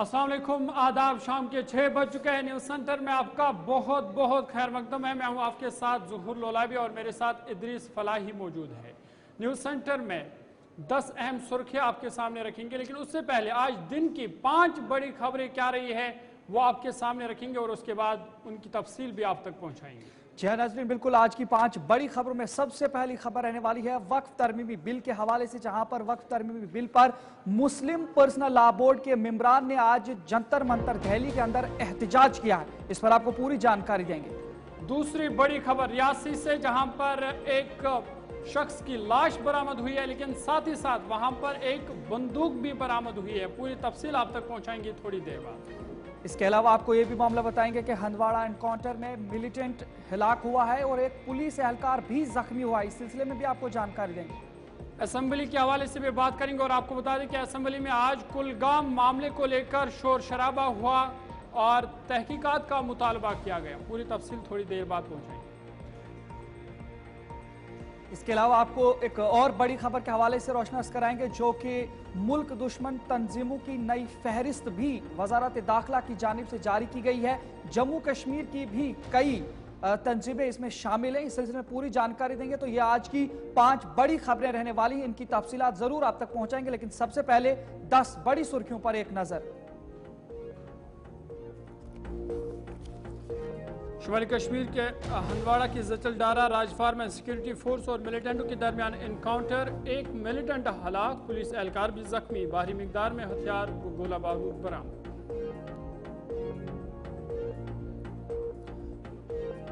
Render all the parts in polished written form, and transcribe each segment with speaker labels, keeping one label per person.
Speaker 1: अस्सलाम वालेकुम, आदाब। शाम के 6 बज चुके हैं। न्यूज़ सेंटर में आपका बहुत बहुत खैर मकदम है। मैं हूं आपके साथ ज़ुहूर लोलाबी और मेरे साथ इदरीस फलाही मौजूद है। न्यूज़ सेंटर में 10 अहम सुर्खियां आपके सामने रखेंगे, लेकिन उससे पहले आज दिन की 5 बड़ी खबरें क्या रही है वो आपके सामने रखेंगे और उसके बाद उनकी तफसील भी आप तक पहुँचाएंगे।
Speaker 2: जी हाँ नाज़रीन, बिल्कुल। आज की 5 बड़ी खबरों में सबसे पहली खबर रहने वाली है वक्फ तरमीमी बिल के हवाले से, जहां पर वक्फ तरमीमी बिल पर मुस्लिम पर्सनल लॉ बोर्ड के मेंबरान ने आज जंतर मंतर दिल्ली के अंदर एहतजाज किया है। इस पर आपको पूरी जानकारी देंगे।
Speaker 1: दूसरी बड़ी खबर रियासी से, जहां पर एक शख्स की लाश बरामद हुई है, लेकिन साथ ही साथ वहां पर एक बंदूक भी बरामद हुई है। पूरी तफसील आप तक पहुंचाएंगे थोड़ी देर बाद।
Speaker 2: इसके अलावा आपको ये भी मामला बताएंगे कि हंदवाड़ा एनकाउंटर में मिलिटेंट हिलाक हुआ है और एक पुलिस एहलकार भी जख्मी हुआ है। इस सिलसिले में भी आपको जानकारी देंगे।
Speaker 1: असेंबली के हवाले से भी बात करेंगे और आपको बता दें कि असेंबली में आज कुलगाम मामले को लेकर शोर शराबा हुआ और तहकीकात का मुतालबा किया गया। पूरी तफसील थोड़ी देर बाद पहुंचाएंगे।
Speaker 2: इसके अलावा आपको एक और बड़ी खबर के हवाले से रोशनास कराएंगे, जो कि मुल्क दुश्मन तंजीमों की नई फहरिस्त भी वजारत दाखिला की जानिब से जारी की गई है। जम्मू कश्मीर की भी कई तंजीमें इसमें शामिल हैं। इस सिलसिले में पूरी जानकारी देंगे। तो ये आज की 5 बड़ी खबरें रहने वाली हैं। इनकी तफसीलात जरूर आप तक पहुंचाएंगे, लेकिन सबसे पहले 10 बड़ी सुर्खियों पर एक नजर।
Speaker 1: शुमाली कश्मीर के हंदवाड़ा की जचलडारा राजफार में सिक्योरिटी फोर्स और मिलिटेंटों के दरमियान एनकाउंटर, एक मिलिटेंट हलाक, पुलिस एहलकार भी जख्मी, भारी मिकदार में हथियार व गोला बारूद बरामद।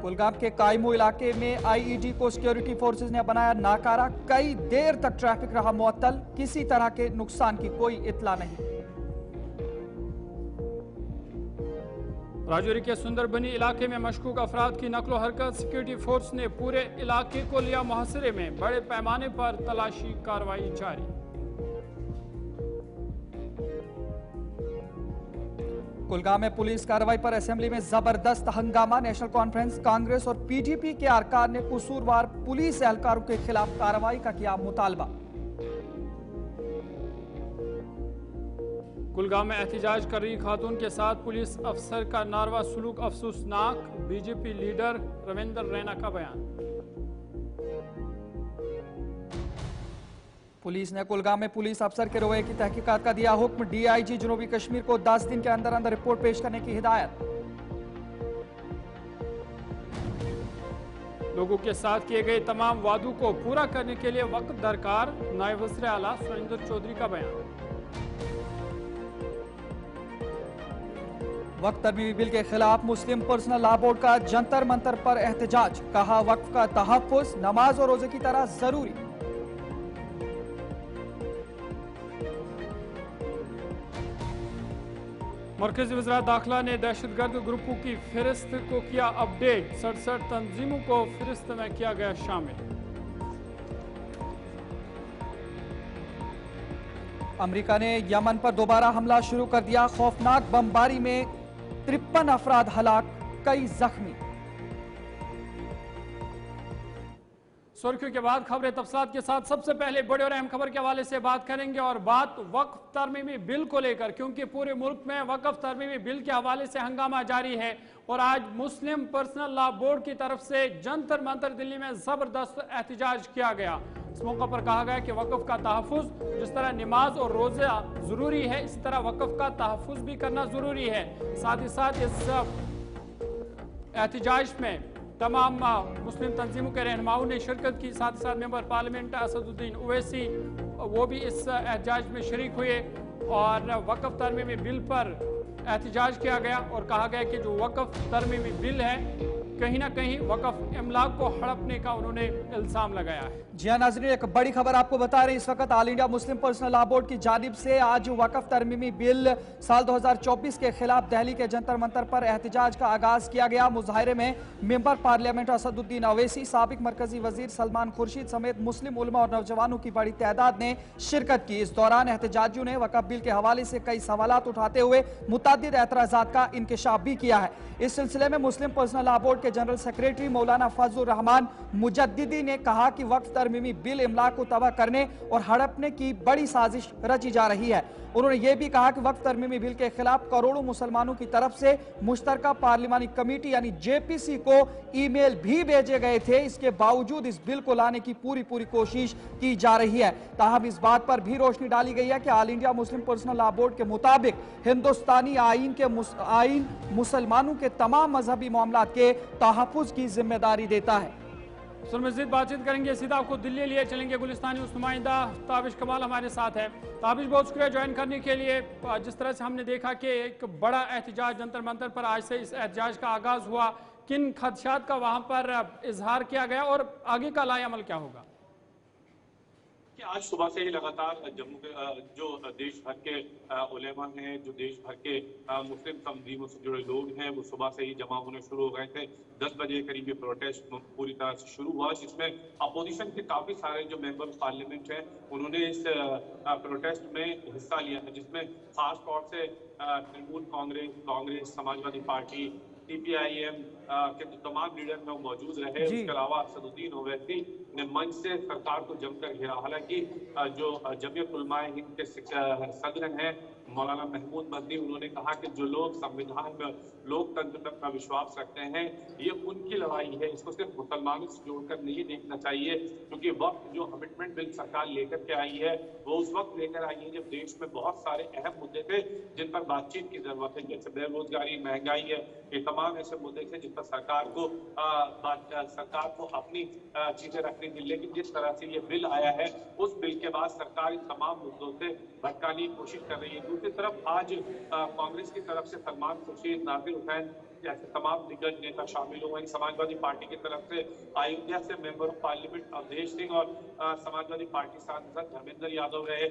Speaker 2: कुलगाम के कायमू इलाके में आईईडी को सिक्योरिटी फोर्सेज ने बनाया नाकारा। कई देर तक ट्रैफिक रहा मुअत्तल, किसी तरह के नुकसान की कोई इत्तला नहीं।
Speaker 1: राजौरी के सुंदरबनी इलाके में मशकूक अफराद की नकलो हरकत, सिक्योरिटी फोर्स ने पूरे इलाके को लिया मुहसरे में, बड़े पैमाने पर तलाशी कार्रवाई जारी।
Speaker 2: कुलगाम में पुलिस कार्रवाई पर असेंबली में जबरदस्त हंगामा। नेशनल कॉन्फ्रेंस, कांग्रेस और पीडीपी के अरकान ने कसूरवार पुलिस एहलकारों के खिलाफ कार्रवाई का किया मुतालबा।
Speaker 1: कुलगाम में एहतजाज कर रही खातून के साथ पुलिस अफसर का नारवा सलूक अफसोसनाक, बीजेपी लीडर रविंदर रैना का बयान।
Speaker 2: पुलिस ने कुलगाम में पुलिस अफसर के रवैये की तहकीकात का दिया हुक्म। डीआईजी जनूबी कश्मीर को 10 दिन के अंदर अंदर रिपोर्ट पेश करने की हिदायत।
Speaker 1: लोगों के साथ किए गए तमाम वादों को पूरा करने के लिए वक्त दरकार, नायब वज़ीर आला सुरेंद्र चौधरी का बयान।
Speaker 2: वक्फ तरमीमी बिल के खिलाफ मुस्लिम पर्सनल लॉ बोर्ड का जंतर मंतर पर एहतजाज, कहा वक्फ का तहफ्फुज़ नमाज और रोजे की तरह जरूरी।
Speaker 1: मरकजी वज़ीर दाखिला ने दहशतगर्द ग्रुपों की फहरिस्त को किया अपडेट, 67 तंजीमों को फहरिस्त में किया गया शामिल।
Speaker 2: अमेरिका ने यमन पर दोबारा हमला शुरू कर दिया। खौफनाक बमबारी में 53 अफराद हलाक, कई जख्मी।
Speaker 1: सुर्खियों के बाद खबरें तफसीलात के साथ। सबसे पहले बड़े और अहम खबर के हवाले से बात करेंगे और बात वक्फ तरमीमी बिल को लेकर, क्योंकि पूरे मुल्क में वक्फ तरमीमी बिल के हवाले से हंगामा जारी है और आज मुस्लिम पर्सनल लॉ बोर्ड की तरफ से जंतर मंतर दिल्ली में जबरदस्त एहतजाज किया गया। इस मौके पर कहा गया कि वक्फ का तहफ्फुज़, जिस तरह नमाज और रोज़ा ज़रूरी है, इसी तरह वक्फ का तहफ्फुज़ भी करना ज़रूरी है। साथ ही साथ इस एहतजाज में तमाम मुस्लिम तंजीमों के रहनुमाओं ने शिरकत की। साथ ही साथ मेंबर पार्लियामेंट असदुद्दीन ओवैसी वो भी इस एहतजाज में शरीक हुए और वक्फ तरमीमी बिल पर एहतजाज किया गया और कहा गया कि जो वक्फ तरमीमी बिल है, कहीं ना कहीं वक्फ इमलाक को हड़पने का उन्होंने इल्जाम लगाया है।
Speaker 2: जी हाँ नाज़रीन, एक बड़ी खबर आपको बता रहे हैं। इस वक्त all India Muslim personal law board की जानिब से आज वक्फ तरमीमी बिल साल 2024 के खिलाफ दिल्ली के जंतर मंतर पर एहतजाज का आगाज किया गया। मुजाहरे में मेंबर पार्लियामेंट असदुद्दीन ओवैसी, साबिक मरकजी वजीर सलमान खुर्शीद समेत मुस्लिम उलमा और नौजवानों की बड़ी तादाद ने शिरकत की। इस दौरान एहतजाजियों ने वक्फ बिल के हवाले से कई सवालात उठाते हुए मुतअद्दिद एतराज़ात का इंकशाफ भी किया है। इस सिलसिले में मुस्लिम पर्सनल लॉ बोर्ड के के जनरल सेक्रेटरी मौलाना फजलुर रहमान मुजद्दिदी ने कहा कि वक्फ तरमीमी बिल इमला को तबाह करने और हड़पने की बड़ी साजिश रची जा रही है। उन्होंने ये भी कहा कि वक्फ तरमीमी बिल के खिलाफ करोड़ों मुसलमानों की तरफ से मुश्तरका पार्लिमानी कमेटी यानी जेपीसी को ईमेल भी भेजे गए थे। इसके बावजूद इस बिल को लाने की पूरी कोशिश की जा रही है। ताहम इस बात पर भी रोशनी डाली गई है कि all India Muslim personal law board के मुताबिक हिंदुस्तानी आईन मुसलमानों के तमाम मजहबी मामलात के तहफ्फुज की जिम्मेदारी देता है।
Speaker 1: मजीद बातचीत करेंगे, सीधा आपको दिल्ली लिए चलेंगे। गुलिस्तानी उस नुमाइंदा ताबिश कमाल हमारे साथ है। ताबिश, बहुत शुक्रिया ज्वाइन करने के लिए। जिस तरह से हमने देखा कि एक बड़ा एहतजाज जंतर मंतर पर आज से इस एहतजाज का आगाज हुआ, किन खदशात का वहां पर इजहार किया गया और आगे का लाए अमल क्या होगा?
Speaker 3: आज सुबह से ही लगातार जम्मू के जो देश भर के उलेमा हैं, जो देश भर के मुस्लिम तंजीमों से जुड़े लोग हैं, वो सुबह से ही जमा होने शुरू हो गए थे। 10 बजे करीब ये प्रोटेस्ट पूरी तरह से शुरू हुआ, जिसमें अपोजिशन के काफी सारे जो मेंबर पार्लियामेंट हैं उन्होंने इस प्रोटेस्ट में हिस्सा लिया है, जिसमें खास तौर से तृणमूल कांग्रेस, समाजवादी पार्टी, CPIM के जो तमाम लीडर में वो मौजूद रहे। उसके अलावा असदुद्दीन ओवैसी ने मंच से सरकार को जमकर घेरा। हालांकि जो जमीयत उलमाए हिंद के सदर हैं मौलाना महमूद मदनी, उन्होंने कहा कि जो लोग संविधान में लोकतंत्र का विश्वास रखते हैं, ये उनकी लड़ाई है, इसको सिर्फ मुसलमानों से जोड़कर नहीं देखना चाहिए, क्योंकि वक्त जो अमेंडमेंट बिल सरकार लेकर के आई है वो उस वक्त लेकर आई है जब देश में बहुत सारे अहम मुद्दे थे जिन पर बातचीत की जरूरत है, जैसे बेरोजगारी, महंगाई है। ये तमाम ऐसे मुद्दे थे जिन पर सरकार को अपनी चीजें रखनी थी। लेकिन जिस तरह से ये बिल आया है, उस बिल के बाद सरकार इन तमाम मुद्दों से भटकाने की कोशिश कर रही है। दूसरी तरफ आज कांग्रेस की तरफ से सलमान खुर्शीद, नासिर हुसैन जैसे तमाम दिग्गज नेता शामिल हुए। समाजवादी पार्टी की तरफ से अयोध्या से member of parliament Awadhesh Singh और समाजवादी पार्टी सांसद धर्मेंद्र यादव रहे,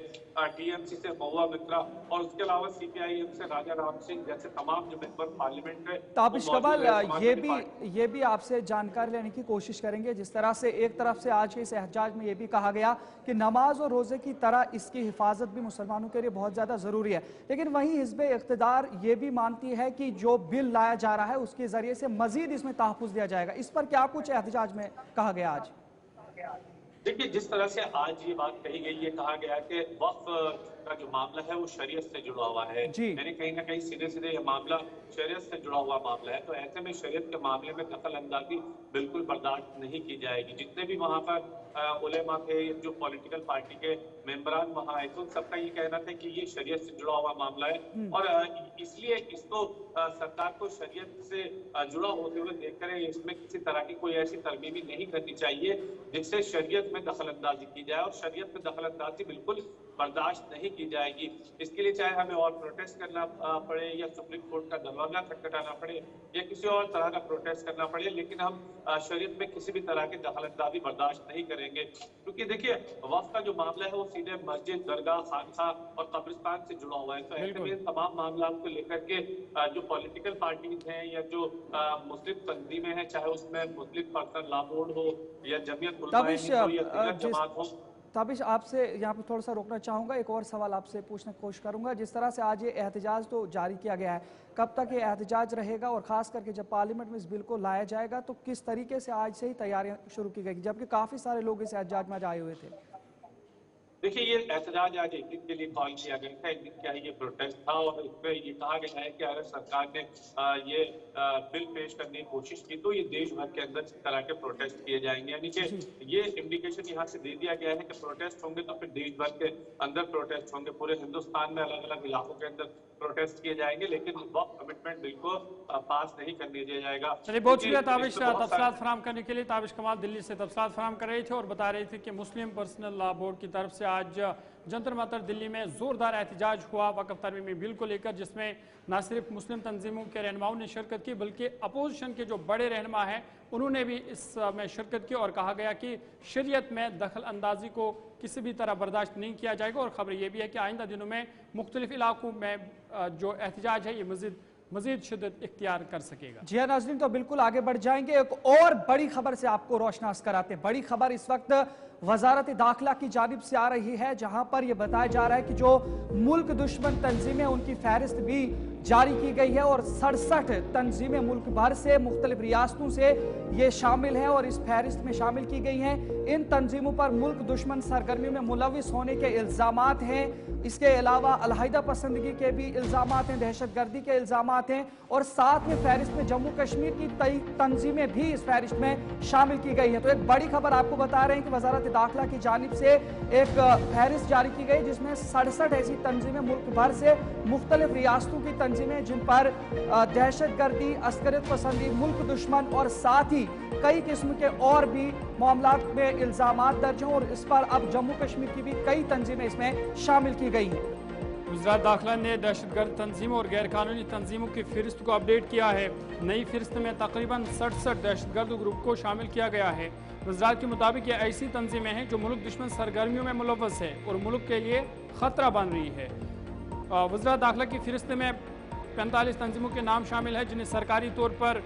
Speaker 3: TMC से महुआ मित्रा और उसके अलावा CPIM से राजा राम सिंह जैसे तमाम जो मेंबर पार्लियामेंट है।
Speaker 2: ताबिश कमाल, ये भी आपसे जानकारी लेने की कोशिश करेंगे। जिस तरह से एक तरफ से आज के इस एहतजाज में ये भी कहा गया कि नमाज और रोजे की तरह इसकी हिफाजत भी मुसलमानों के लिए बहुत ज्यादा जरूरी है, लेकिन वहीं हिज़्ब इक़्तिदार ये भी मानती है कि जो बिल लाया जा रहा है उसके जरिए से मजीद इसमें तहफ्फुज़ दिया जाएगा। इस पर क्या कुछ एहतजाज में कहा गया आज?
Speaker 3: देखिए, जिस तरह से आज ये बात कही गई, ये कहा गया कि वक्फ का जो मामला है वो शरीयत से जुड़ा हुआ है, यानी कहीं ना कहीं सीधे सीधे ये मामला शरीयत से जुड़ा हुआ मामला है। तो ऐसे में शरीयत के मामले में दखल अंदाजी बिल्कुल बर्दाश्त नहीं की जाएगी। जितने भी वहाँ पर उलेमा थे, जो पॉलिटिकल पार्टी के मेंबरान वहाँ आए, तो सबका ये कहना था कि ये शरीयत से जुड़ा हुआ मामला है और इसलिए इसको सरकार को शरीयत से जुड़ा होते हुए देखकर इसमें किसी तरह की कोई ऐसी तरमीमी नहीं करनी चाहिए जिससे शरीयत में दखल अंदाजी की जाए, और शरीयत में दखल अंदाजी बिल्कुल बर्दाश्त नहीं की जाएगी। इसके लिए चाहे हमें और प्रोटेस्ट करना पड़े या सुप्रीम कोर्ट का दरवाजा खटखटाना पड़े या किसी और तरह का प्रोटेस्ट करना पड़े, लेकिन हम शरीयत में किसी भी तरह की दखलअंदाजी बर्दाश्त नहीं करेंगे। क्योंकि देखिए, वक्फ का जो मामला है वो सीधे मस्जिद, दरगाह, खानसा और कब्रिस्तान से जुड़ा हुआ है। तो ऐसे में तमाम मामला को लेकर के जो पॉलिटिकल पार्टीज हैं या जो मुस्लिम तंजीमें हैं, चाहे उसमें मुस्लिम पर्सनल लॉ बोर्ड हो या जमीयत उलमाए हिंद हो या दीगर जमात हो।
Speaker 2: ताबिश, आपसे यहाँ पर थोड़ा सा रोकना चाहूँगा, एक और सवाल आपसे पूछने की कोशिश करूँगा। जिस तरह से आज ये एहतजाज तो जारी किया गया है, कब तक ये एहतजाज रहेगा और ख़ास करके जब पार्लियामेंट में इस बिल को लाया जाएगा तो किस तरीके से आज से ही तैयारियाँ शुरू की गई, जबकि काफ़ी सारे लोग इस एहतजाज में आज आए हुए थे?
Speaker 3: देखिए, ये एहतजाज आज एक दिन के लिए कॉल किया गया था, एक दिन क्या ये प्रोटेस्ट था और इसमें ये कहा गया है कि अगर सरकार ने ये बिल पेश करने की कोशिश की तो ये देश भर के अंदर इस तरह के प्रोटेस्ट किए जाएंगे। यानी कि ये इंडिकेशन यहाँ से दे दिया गया है कि प्रोटेस्ट होंगे तो फिर देश भर के अंदर प्रोटेस्ट होंगे, पूरे हिंदुस्तान में अलग अलग इलाकों के अंदर प्रोटेस्ट किए जाएंगे, लेकिन वक्त कमिटमेंट बिल को पास नहीं करने दिया जाएगा।
Speaker 1: चलिए, बहुत शुक्रिया ताबिश तफसीलात फराहम करने के लिए। ताबिश कमाल दिल्ली से तफसीलात फराहम कर रहे थे और बता रहे थे कि मुस्लिम पर्सनल लॉ बोर्ड की तरफ से आज जंतर मंतर दिल्ली में जोरदार एहतजाज हुआ वक्फ तरमीमी बिल को लेकर, जिसमें न सिर्फ मुस्लिम तंजीमों के रहनुमाओं ने शिरकत की बल्कि अपोजिशन के जो बड़े रहनुमा हैं उन्होंने भी इसमें शिरकत की और कहा गया कि शरीयत में दखल अंदाजी को किसी भी तरह बर्दाश्त नहीं किया जाएगा। और खबर यह भी है कि आइंदा दिनों में मुख्तलिफ इलाकों में जो एहतजाज है ये मजीद शिद्दत इख्तियार कर सकेगा।
Speaker 2: जी हाँ नाज़रीन, तो बिल्कुल आगे बढ़ जाएंगे। एक और बड़ी खबर से आपको रोशनास कराते हैं। बड़ी खबर इस वक्त वजारत दाखिला की जानिब से आ रही है, जहां पर यह बताया जा रहा है कि जो मुल्क दुश्मन तंजीमें उनकी फहरिस्त भी जारी की गई है और 67 तंजीमें मुल्क भर से मुख्तलिफ रियासतों से ये शामिल हैं और इस फहरिस्त में शामिल की गई हैं। इन तंजीमों पर मुल्क दुश्मन सरगर्मियों में मुलविस होने के इल्जामात हैं। इसके अलावा अलहदा पसंदगी के भी इल्जामात हैं, दहशतगर्दी के इल्जामात हैं और साथ में फहरिस्त में जम्मू कश्मीर की कई तंजीमें भी इस फहरिस्त में शामिल की गई है। तो एक बड़ी खबर आपको बता रहे हैं कि वजारत दाखिला की जानिब से एक फहरिस्त जारी की गई जिसमें 67 ऐसी तंजीमें मुल्क भर से मुख्तलिफ रियासतों की तंजीमें जिन पर दहशतगर्दी, अस्करियत पसंदी, मुल्क दुश्मन और साथ ही कई किस्म के और भी मामलात में इल्जामात दर्ज हैं और इस पर अब जम्मू कश्मीर की भी कई तंजीमें इसमें शामिल की गई हैं।
Speaker 1: वज़ारत दाखिला ने दहशतगर्द तंजीमों और गैर कानूनी तंजीमों की फहरिस्त को अपडेट किया है। नई फहरिस्त में तकरीबन 67 दहशतगर्द ग्रुप को शामिल किया गया है। वज़ारत के मुताबिक ये ऐसी तंजीमें हैं जो मुल्क दुश्मन सरगर्मियों में मुलव्वस है और मुल्क के लिए ख़तरा बन रही है। वज़ारत दाखिला की फहरिस्त में 45 तंजीमों के नाम शामिल है जिन्हें सरकारी तौर पर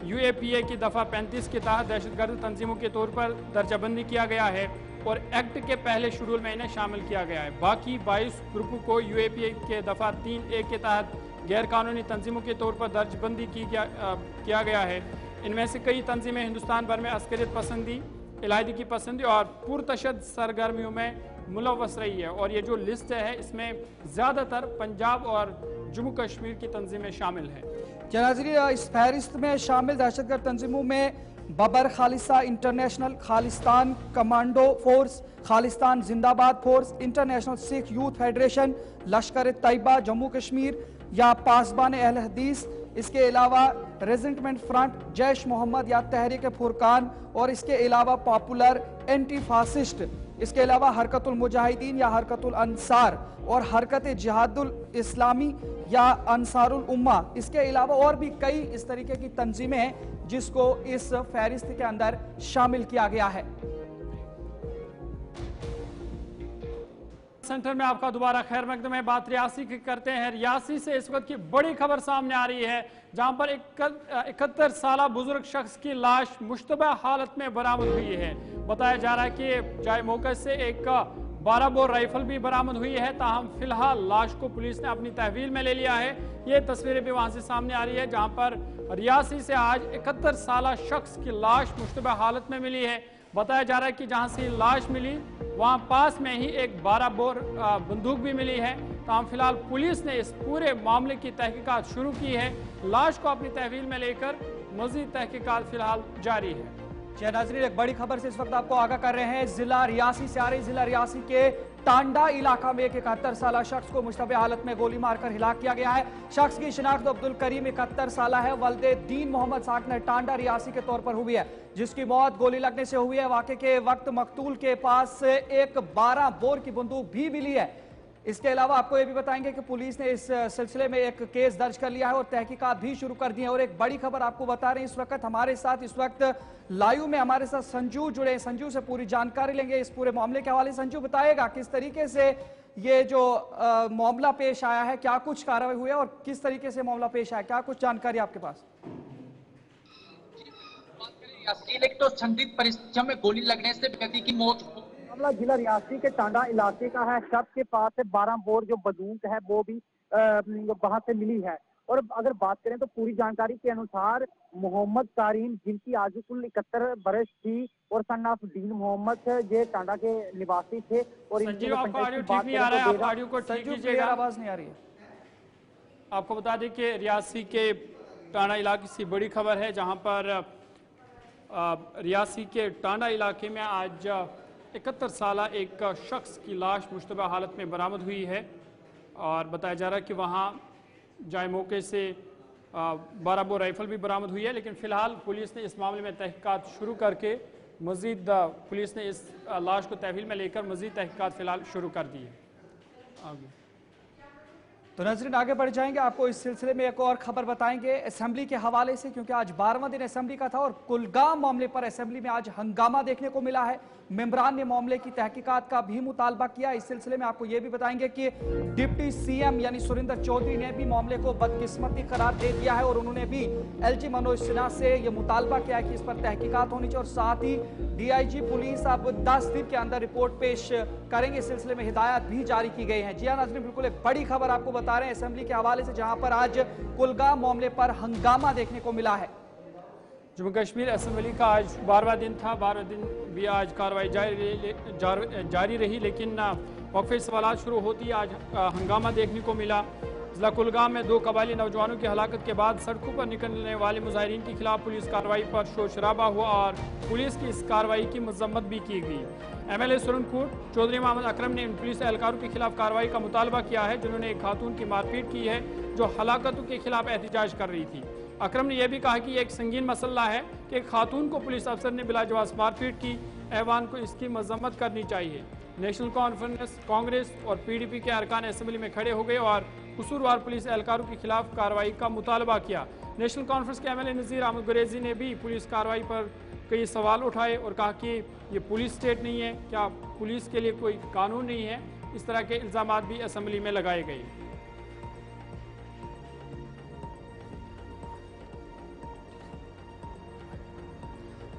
Speaker 1: UAPA की दफ़ा 35 के तहत दहशतगर्द तंजीमों के तौर पर दर्जाबंदी किया गया है और एक्ट के पहले शेड्यूल में इन्हें शामिल किया गया है। बाकी 22 ग्रुपों को UAPA के दफ़ा 3A के तहत गैर कानूनी तंजीमों के तौर पर दर्जबंदी किया गया है। इनमें से कई तंजीमें हिंदुस्तान भर में अस्करियत पसंदी, इलाही की पसंदी और पुरतशद सरगर्मियों में मुलव्वस रही है और ये जो लिस्ट है इसमें ज़्यादातर पंजाब और जम्मू कश्मीर की तंजीमें शामिल हैं।
Speaker 2: नाज़रीन, इस फहरिस्त में शामिल दहशतगर्द तंजीमों में Babbar Khalsa international, Khalistan commando force, Khalistan Zindabad force, international Sikh youth federation, Lashkar Taiba Jammu Kashmir या पासबान अहल हदीस, इसके अलावा रेजिमेंट फ्रंट, जैश मोहम्मद या तहरीक फुरकान और इसके अलावा पॉपुलर एंटी फासिस्ट, इसके अलावा हरकतुल मुजाहिदीन या हरकतुल अंसार और हरकत जिहादुल इस्लामी या अंसारुल उम्मा। इसके अलावा और भी कई इस तरीके की तंजीमें हैं जिसको इस फहरिस्त के अंदर शामिल किया गया है।
Speaker 1: सेंटर में आपका दोबारा खैर मकदम है। बात रियासी की करते हैं। रियासी से इस वक्त की बड़ी खबर सामने आ रही है जहां पर 71 साल बुजुर्ग शख्स की लाश मुश्तबह हालत में बरामद हुई है। बताया जा रहा है कि जाए मौके से एक 12 बोर राइफल भी बरामद हुई है। ताहम फिलहाल लाश को पुलिस ने अपनी तहवील में ले लिया है। ये तस्वीरें भी वहां से सामने आ रही है जहां पर रियासी से आज 71 साल शख्स की लाश मुश्तबह हालत में मिली है। बताया जा रहा है कि जहां से लाश मिली वहां पास में ही एक 12 बोर बंदूक भी मिली है। ताहम फिलहाल पुलिस ने इस पूरे मामले की तहकीकात शुरू की है। लाश को अपनी तहवील में लेकर मजीद तहकीकात फिलहाल जारी है।
Speaker 2: नाज़रीन, एक बड़ी खबर से इस वक्त आपको आगाह कर रहे हैं। जिला रियासी से आ रही, जिला रियासी के टांडा इलाका में एक 71 साल शख्स को मुश्तबह हालत में गोली मारकर हिलाक किया गया है। शख्स की शिनाख्त अब्दुल करीम 71 साल है, वल्दे दीन मोहम्मद साकन टांडा रियासी के तौर पर हुई है, जिसकी मौत गोली लगने से हुई है। वाक़े के वक्त मकतूल के पास से एक 12 बोर की बंदूक भी मिली है। इसके अलावा आपको ये भी बताएंगे कि पुलिस ने इस सिलसिले में एक केस दर्ज कर लिया है और तहकीकात भी शुरू कर दी है। और एक बड़ी खबर आपको बता रहे हैं, इस वक्त हमारे साथ इस वक्त लाइव में हमारे साथ संजू जुड़े। संजू से पूरी जानकारी लेंगे इस पूरे मामले के हवाले। संजू, बताएगा किस तरीके से ये जो मामला पेश आया है, क्या कुछ कार्रवाई हुई है और किस तरीके से मामला पेश आया, क्या कुछ जानकारी आपके पास?
Speaker 4: एक तो संदिग्ध परिस्थितियों में गोली लगने से व्यक्ति की मौत।
Speaker 5: मामला जिला रियासी के टांडा इलाके का है। शख्स के पास से 12 बोर जो बंदूक है वो भी वहां से मिली है। और अगर बात करें तो पूरी जानकारी के अनुसार मोहम्मद करीम, जिनकी आयु कुल 71 बरस थी और सन ऑफ दीन मोहम्मद ये टांडा के निवासी थे। और
Speaker 1: संजीव, आपका ऑडियो ठीक नहीं आ रहा है, आप ऑडियो को ठीक कीजिएगा,
Speaker 2: आवाज नहीं आ रही है।
Speaker 1: आपको बता दें कि रियासी के टांडा इलाके से बड़ी खबर है जहां पर रियासी के टांडा इलाके में आज 71 साल एक शख्स की लाश मुश्तबह हालत में बरामद हुई है और बताया जा रहा है कि वहाँ जाए मौके से 12 बोर राइफल भी बरामद हुई है। लेकिन फिलहाल पुलिस ने इस मामले में तहकीकात शुरू करके मजीद पुलिस ने इस लाश को तहवील में लेकर मजीद तहकीकात फिलहाल शुरू कर दी है। आगे
Speaker 2: तो नाज़रीन, आगे बढ़ जाएंगे, आपको इस सिलसिले में एक और खबर बताएंगे असेंबली के हवाले से, क्योंकि आज 12वां दिन असेंबली का था और कुलगाम मामले पर असेंबली में आज हंगामा देखने को मिला है। मेंबरान ने मामले की तहकीकात का भी मुतालबा किया। इस सिलसिले में आपको यह भी बताएंगे कि डिप्टी CM यानी सुरेंद्र चौधरी ने भी मामले को बदकिस्मती करार दे दिया है और उन्होंने भी LG मनोज सिन्हा से यह मुतालबा किया है कि इस पर तहकीकात होनी चाहिए और साथ ही DIG पुलिस अब 10 दिन के अंदर रिपोर्ट पेश करेंगे। इस सिलसिले में हिदायत भी जारी की गई है। जी हाँ नाज़रीन, बिल्कुल एक बड़ी खबर आपको बता बता रहे हैं असेंबली के हवाले से, जहां पर आज कुलगाम मामले पर हंगामा देखने को मिला है।
Speaker 1: जम्मू कश्मीर असेंबली का आज 12वां दिन था। 12 दिन भी आज कार्रवाई जारी रही, लेकिन वक्फे सवाल शुरू होती आज हंगामा देखने को मिला। जिला कुलगाम में 2 कबायली नौजवानों की हलाकत के बाद सड़कों पर निकलने वाले मुजाहिरीन के खिलाफ पुलिस कार्रवाई पर शोर शराबा हुआ और पुलिस की इस कार्रवाई की मजम्मत भी की गई। MLA सुरनकोट चौधरी मोहम्मद अकरम ने इन पुलिस एहलकारों के खिलाफ कार्रवाई का मुतालबा किया है जिन्होंने एक खातून की मारपीट की है जो हलाकतों के खिलाफ एहतजाज कर रही थी। अकरम ने यह भी कहा कि यह एक संगीन मसला है कि एक खातून को पुलिस अफसर ने बिलाजवाब मारपीट की। ऐवान को इसकी मजम्मत करनी चाहिए। नेशनल कॉन्फ्रेंस, कांग्रेस और PDP के अरकान असेंबली में खड़े हो गए और कसूरवार पुलिस एहलकारों के खिलाफ कार्रवाई का मुतालबा किया। नेशनल कॉन्फ्रेंस के MLA नज़ीर अहमद गुरेजी ने भी पुलिस कार्रवाई पर कई सवाल उठाए और कहा कि ये पुलिस स्टेट नहीं है, क्या पुलिस के लिए कोई कानून नहीं है। इस तरह के इल्ज़ामात भी असेंबली में लगाए गए।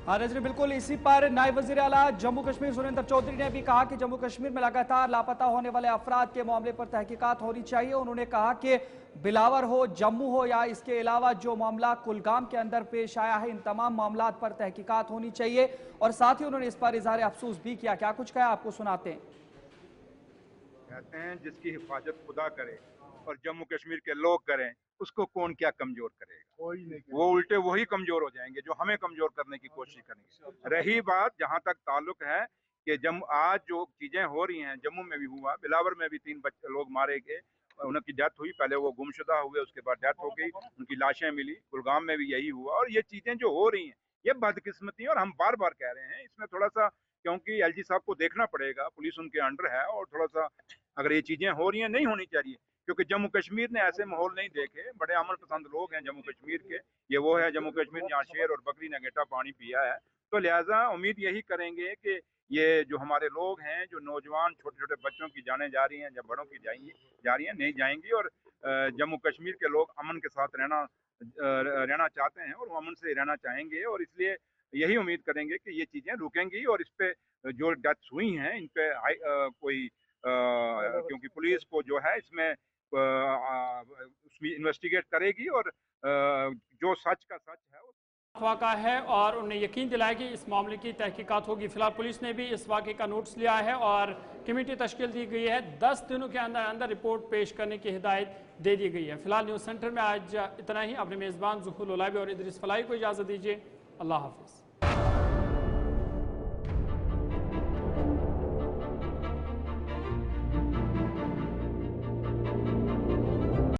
Speaker 2: हाँ नजर, बिल्कुल इसी पर नायब वज़ीर आला जम्मू कश्मीर सुरेंद्र चौधरी ने भी कहा कि जम्मू कश्मीर में लगातार लापता होने वाले अफराद के मामले पर तहकीकात होनी चाहिए। उन्होंने कहा कि बिलावर हो, जम्मू हो या इसके अलावा जो मामला कुलगाम के अंदर पेश आया है, इन तमाम मामलात पर तहकीकात होनी चाहिए। और साथ ही उन्होंने इस पर इजहार अफसोस भी किया। क्या कुछ कहा आपको सुनाते हैं।
Speaker 6: कहते हैं जिसकी हिफाजत खुदा करे और जम्मू कश्मीर के लोग करें, उसको कौन क्या कमजोर करेगा। वो उल्टे वही कमजोर हो जाएंगे जो हमें कमजोर करने की कोशिश करेंगे। रही बात जहां तक ताल्लुक है कि आज जो चीजें हो रही हैं, जम्मू में भी हुआ, बिलावर में भी 3 लोग मारे गए, उनकी डेथ हुई, पहले वो गुमशुदा हुए, उसके बाद डेथ हो गई, उनकी लाशें मिली। कुलगाम में भी यही हुआ। और ये चीजें जो हो रही हैं ये बदकिस्मती है और हम बार बार कह रहे हैं इसमें थोड़ा सा, क्योंकि LG साहब को देखना पड़ेगा, पुलिस उनके अंडर है, और थोड़ा सा अगर ये चीजें हो रही हैं नहीं होनी चाहिए, क्योंकि जम्मू कश्मीर ने ऐसे माहौल नहीं देखे। बड़े अमन पसंद लोग हैं जम्मू कश्मीर के। ये वो है जम्मू कश्मीर जहाँ शेर और बकरी ने गेटा पानी पिया है। तो लिहाजा उम्मीद यही करेंगे कि ये जो हमारे लोग हैं, जो नौजवान छोटे छोटे बच्चों की जाने जा रही हैं, जब बड़ों की जा रही हैं, नहीं जाएंगी। और जम्मू कश्मीर के लोग अमन के साथ रहना चाहते हैं और वो अमन से रहना चाहेंगे। और इसलिए यही उम्मीद करेंगे कि ये चीज़ें रुकेंगी और इस पे जो डेथ्स हुई हैं इन पे कोई क्योंकि पुलिस को जो है इसमें उसमें इन्वेस्टिगेट करेगी और जो सच का सच है
Speaker 1: वाक़ा है और उन्हें यकीन दिलाया कि इस मामले की तहकीकात होगी। फिलहाल पुलिस ने भी इस वाक़े का नोटिस लिया है और कमेटी तश्कील दी गई है। 10 दिनों के अंदर अंदर रिपोर्ट पेश करने की हिदायत दे दी गई है। फिलहाल न्यूज़ सेंटर में आज इतना ही। अपने मेज़बान ज़ुहूर लोलाबी और इदरीस फलाई को इजाज़त दीजिए। अल्लाह हाफ़िज़।